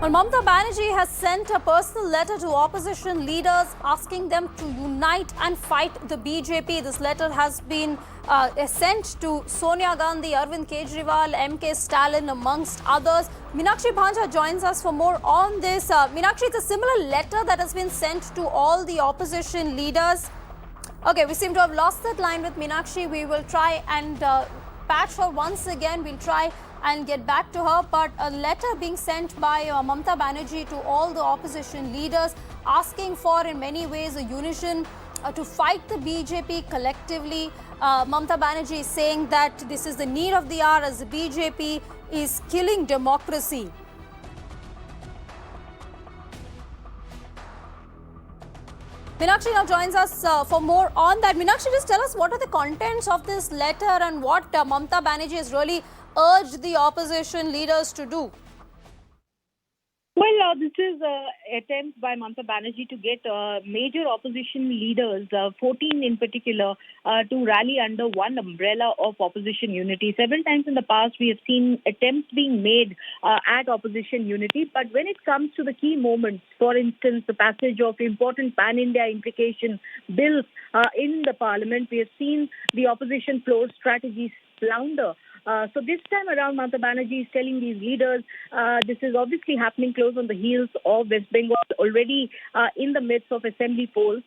Well, Mamata Banerjee has sent a personal letter to opposition leaders asking them to unite and fight the BJP. This letter has been sent to Sonia Gandhi, Arvind Kejriwal, MK Stalin, amongst others. Meenakshi Bhanja joins us for more on this. Meenakshi, it's a similar letter that has been sent to all the opposition leaders. Okay, we seem to have lost that line with Meenakshi. We will try and patch her once again. We'll try and get back to her. But a letter being sent by Mamata Banerjee to all the opposition leaders asking for, in many ways, a unison to fight the BJP collectively. Mamata Banerjee is saying that this is the need of the hour as the BJP is killing democracy. Meenakshi now joins us for more on that. Meenakshi, just tell us what are the contents of this letter and what Mamata Banerjee has really urged the opposition leaders to do. Well, this is an attempt by Mamata Banerjee to get major opposition leaders, 14 in particular, to rally under one umbrella of opposition unity. Several times in the past, we have seen attempts being made at opposition unity. But when it comes to the key moments, for instance, the passage of important pan-India implication bills in the parliament, we have seen the opposition floor strategies flounder. So this time around, Mamata Banerjee is telling these leaders, this is obviously happening close on the heels of West Bengal, already in the midst of assembly polls.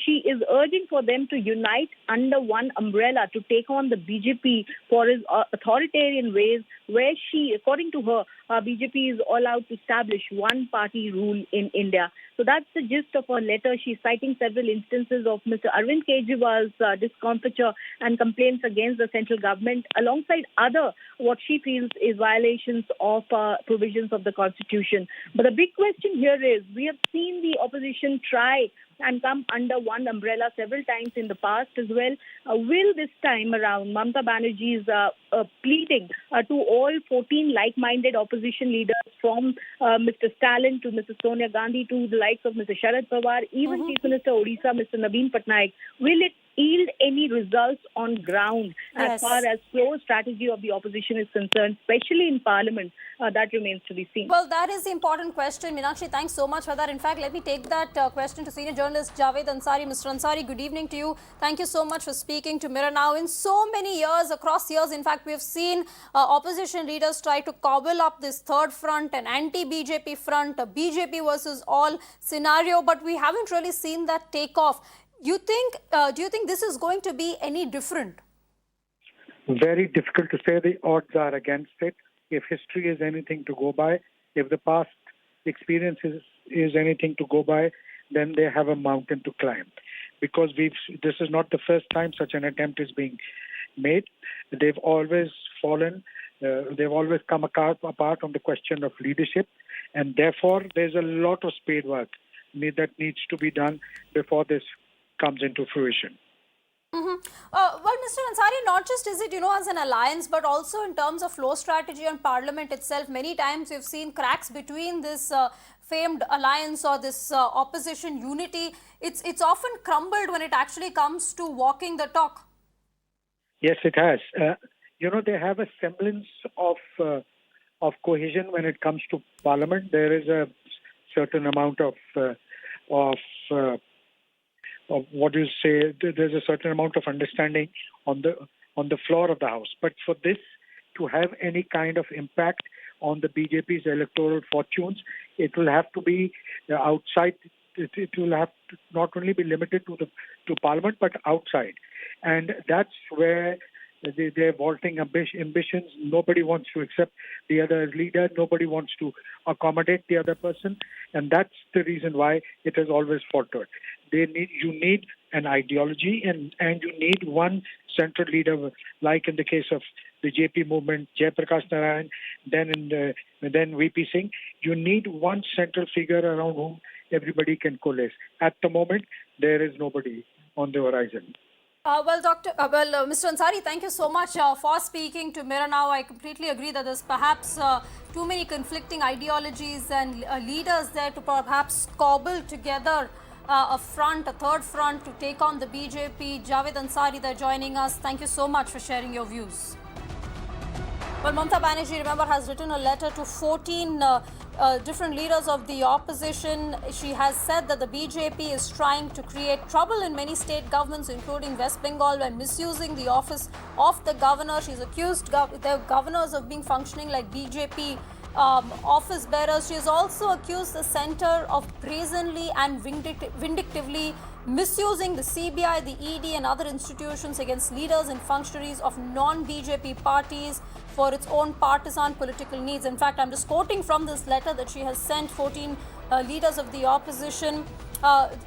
She is urging for them to unite under one umbrella to take on the BJP for his authoritarian ways, where she, according to her, BJP is all out to establish one-party rule in India. So that's the gist of her letter. She's citing several instances of Mr. Arvind Kejriwal's discomfiture and complaints against the central government, alongside other what she feels is violations of provisions of the Constitution. But the big question here is, we have seen the opposition try and come under one umbrella several times in the past as well. Will this time around Mamata Banerjee's pleading to all 14 like-minded opposition leaders, from Mr. Stalin to Mrs. Sonia Gandhi to the likes of Mr. Sharad Pawar, even Chief Minister Odisha, Mr. Naveen Patnaik, will it yield any results on ground as far as flow strategy of the opposition is concerned, especially in Parliament? That remains to be seen. Well, that is the important question. Meenakshi, thanks so much for that. In fact, let me take that question to senior journalist Javed Ansari. Mr. Ansari, good evening to you. Thank you so much for speaking to Mirror Now. In so many years, across years, in fact, we have seen opposition leaders try to cobble up this third front, an anti-BJP front, a BJP versus all scenario, but we haven't really seen that take off. Do you think this is going to be any different? Very difficult to say. The odds are against it. If history is anything to go by, if the past experience is anything to go by, then they have a mountain to climb. Because this is not the first time such an attempt is being made. They've always fallen. They've always come apart on the question of leadership. And therefore, there's a lot of spade work that needs to be done before this comes into fruition. Well, Mr. Ansari, not just is it, as an alliance, but also in terms of flow strategy on Parliament itself. Many times we've seen cracks between this famed alliance or this opposition unity. It's often crumbled when it actually comes to walking the talk. Yes, it has. They have a semblance of cohesion when it comes to Parliament. There is a certain amount of what you say, there's a certain amount of understanding on the floor of the House. But for this to have any kind of impact on the BJP's electoral fortunes, it will have to be outside. It will have to not only be limited to Parliament, but outside. And that's where they're vaulting ambitions. Nobody wants to accept the other leader. Nobody wants to accommodate the other person. And that's the reason why it has always faltered. You need an ideology and you need one central leader, like in the case of the JP movement, Jayaprakash Narayan, then VP Singh. You need one central figure around whom everybody can coalesce. At the moment, there is nobody on the horizon. Mr. Ansari, thank you so much for speaking to Mirror Now. I completely agree that there's perhaps too many conflicting ideologies and leaders there to perhaps cobble together a third front to take on the BJP. Javed Ansari, they're joining us. Thank you so much for sharing your views. Well, Mamata Banerjee, remember, has written a letter to 14 different leaders of the opposition. She has said that the BJP is trying to create trouble in many state governments, including West Bengal, by misusing the office of the governor. She's accused the governors of being functioning like BJP office bearers. She has also accused the centre of brazenly and vindictively misusing the CBI, the ED and other institutions against leaders and functionaries of non-BJP parties for its own partisan political needs. In fact, I'm just quoting from this letter that she has sent 14 leaders of the opposition.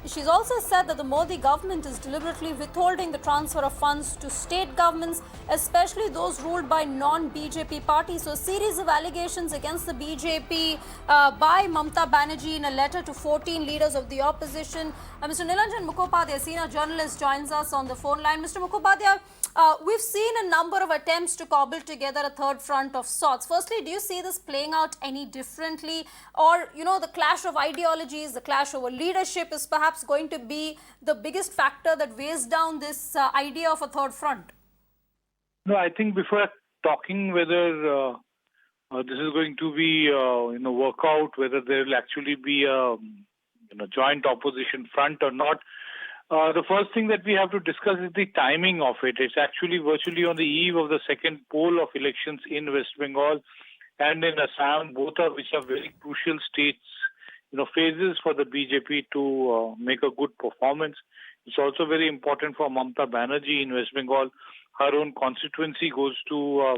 She's also said that the Modi government is deliberately withholding the transfer of funds to state governments, especially those ruled by non-BJP parties. So a series of allegations against the BJP by Mamata Banerjee in a letter to 14 leaders of the opposition. Mr. Nilanjan Mukhopadhyay, senior journalist, joins us on the phone line. Mr. Mukhopadhyay, we've seen a number of attempts to cobble together a third front of sorts. Firstly, do you see this playing out any differently? Or, the clash of ideologies, the clash over leadership is perhaps going to be the biggest factor that weighs down this idea of a third front? No, I think before talking whether this is going to be, work out, whether there will actually be a joint opposition front or not, the first thing that we have to discuss is the timing of it. It's actually virtually on the eve of the second poll of elections in West Bengal and in Assam, both of which are very crucial states, phases for the BJP to make a good performance. It's also very important for Mamata Banerjee in West Bengal. Her own constituency goes to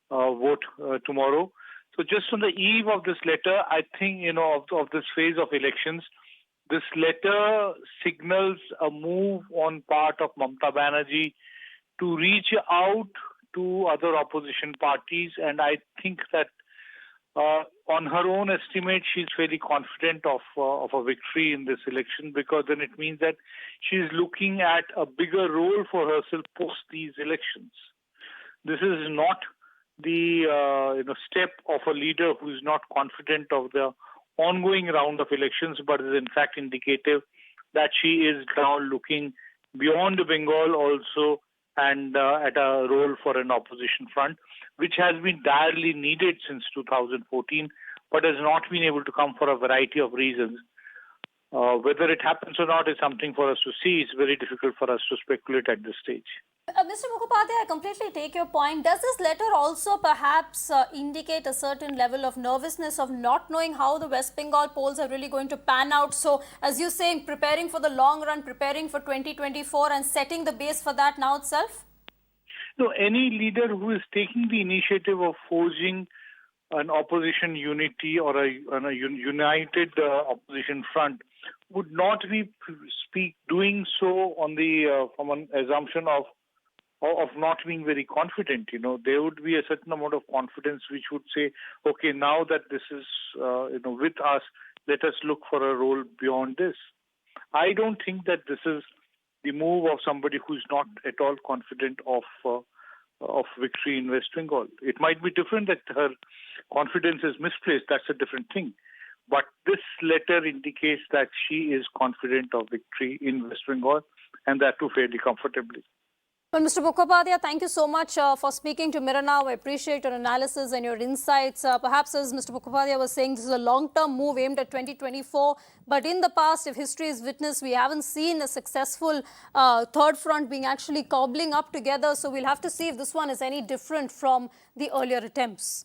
vote tomorrow. So just on the eve of this letter, I think, of this phase of elections, this letter signals a move on part of Mamata Banerjee to reach out to other opposition parties. And I think that on her own estimate, she's fairly confident of a victory in this election, because then it means that she's looking at a bigger role for herself post these elections. This is not the step of a leader who is not confident of the ongoing round of elections, but is in fact indicative that she is now looking beyond Bengal also and at a role for an opposition front, which has been direly needed since 2014, but has not been able to come for a variety of reasons. Whether it happens or not is something for us to see. It's very difficult for us to speculate at this stage. Mr. Mukhopadhyay, I completely take your point. Does this letter also perhaps indicate a certain level of nervousness of not knowing how the West Bengal polls are really going to pan out? So, as you're saying, preparing for the long run, preparing for 2024 and setting the base for that now itself? No, any leader who is taking the initiative of forging an opposition unity or a united opposition front would not be doing so on the from an assumption of not being very confident. There would be a certain amount of confidence which would say, okay, now that this is with us, let us look for a role beyond this. I don't think that this is the move of somebody who is not at all confident of victory in West Bengal. It might be different that her confidence is misplaced. That's a different thing. But this letter indicates that she is confident of victory in West Bengal, and that too fairly comfortably. Well, Mr. Mukhopadhyay, thank you so much for speaking to Mirror Now. I appreciate your analysis and your insights. Perhaps, as Mr. Mukhopadhyay was saying, this is a long-term move aimed at 2024. But in the past, if history is witness, we haven't seen a successful third front being actually cobbling up together. So we'll have to see if this one is any different from the earlier attempts.